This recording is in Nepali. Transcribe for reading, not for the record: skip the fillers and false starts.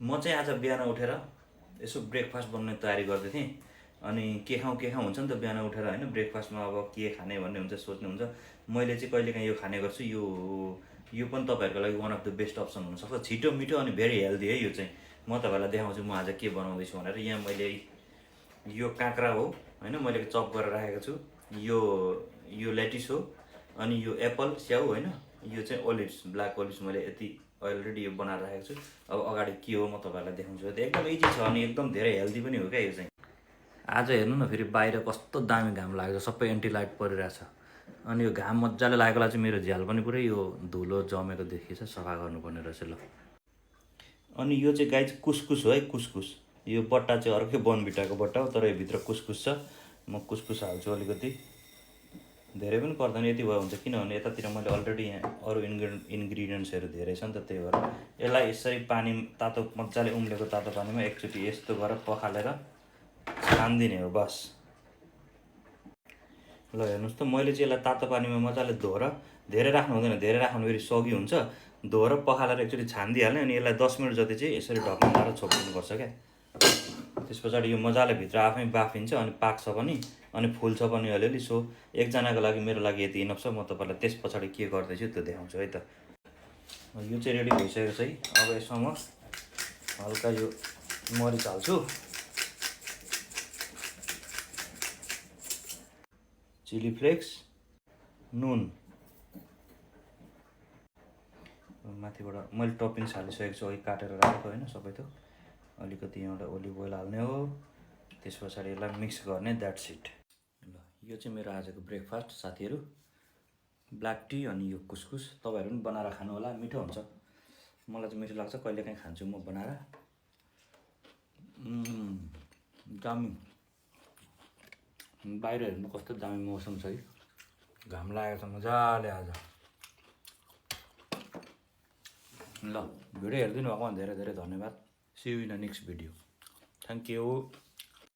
म चाहिँ आज बिहान उठेर यसो ब्रेकफास्ट बनाउने तयारी गर्दै थिएँ। अनि के खाउँ हुन्छ नि त बिहान उठेर होइन, ब्रेकफास्टमा अब के खाने भन्ने हुन्छ, सोच्ने हुन्छ। मैले चाहिँ कहिलेकाहीँ यो खाने गर्छु। यो पनि तपाईँहरूको लागि one of the best option हुनसक्छ। छिटो मिठो अनि भेरी हेल्दी है यो चाहिँ। म तपाईँहरूलाई देखाउँछु म आज के बनाउँदैछु भनेर। यहाँ मैले यो काँक्रा हो होइन, मैले चप गरेर राखेको छु। यो लेटिस हो, अनि यो एप्पल स्याउ होइन, यो चाहिँ ओलिभ्स, ब्ल्याक ओलिभ्स मैले यति अलरेडी यो बनाएर राखेको छु। अब अगाडि के हो म तपाईँहरूलाई देखाउँछु। एकदम इजी छ अनि एकदम धेरै हेल्दी पनि हो क्या यो चाहिँ। आज हेर्नु न, फेरि बाहिर कस्तो दामी घाम लागेको छ, सबै एन्टी लाइट परिरहेछ। अनि यो घाम मजाले लागेकोलाई चाहिँ मेरो झ्याल पनि पुरै यो धुलो जमेको देखिन्छ, सफा गर्नुपर्ने रहेछ ल। अनि यो चाहिँ गाई चाहिँ कुसकुस हो है, कुसकुस। यो बट्टा चाहिँ अर्कै बोनभिटाको बट्टा हो, तर यो भित्र कुसकुस छ। म कुसकुस हाल्छु अलिकति, धेरै पनि पर्दैन, यति भयो हुन्छ। किनभने यतातिर मैले अलरेडी यहाँ अरू इन्ग्रिडियन्ट्सहरू धेरै छ नि त, त्यही भएर यसलाई यसरी पानी तातो मजाले उम्लेको तातो पानीमा एकचोटि यस्तो गरेर पखालेर छानिदिने हो बस। ल हेर्नुहोस् त, मैले चाहिँ यसलाई तातो पानीमा मजाले धोएर, धेरै राख्नु हुँदैन, धेरै राख्नु फेरि सगी हुन्छ। धोएर पखालेर एकचोटि छानिदिइहाल्ने। अनि यसलाई 10 मिनट जति चाहिँ यसरी ढक्कन लगाएर छोपिदिनुपर्छ क्या। त्यस पछाडि यो मजाले भित्र आफै बाफिन्छ अनि पाक्छ पनि अनि फुल्छ पनि अलिअलि। सो एकजनाको लागि मेरो लागि यति इनफ छ। म तपाईँलाई त्यस पछाडि के गर्दैछु त्यो देखाउँछु है त। यो चाहिँ रेडी भइसकेको छ है। अब यसमा म हल्का यो मरिच हाल्छु, चिली फ्लेक्स, नुन, माथिबाट मैले टपिङ्स हालिसकेको छु, अघि काटेर राखेको होइन सबै थोक। अलिकति यहाँबाट ओलिभ ओइल हाल्ने हो, त्यस पछाडि यसलाई मिक्स गर्ने, द्याट्स इट। ल यो चाहिँ मेरो आजको ब्रेकफास्ट साथीहरू, ब्ल्याक टी अनि यो कुसकुस। तपाईँहरू पनि बनाएर खानु होला, मिठो हुन्छ। मलाई चाहिँ मिठो लाग्छ, कहिलेकाहीँ खान्छु म बनाएर। दामी। बाहिर हेर्नु कस्तो दामी मौसम छ है, घाम लागेको छ मजाले आज। ल भिडियो हेरिदिनु भएकोमा धेरै धेरै धन्यवाद। See you in the next video. Thank you.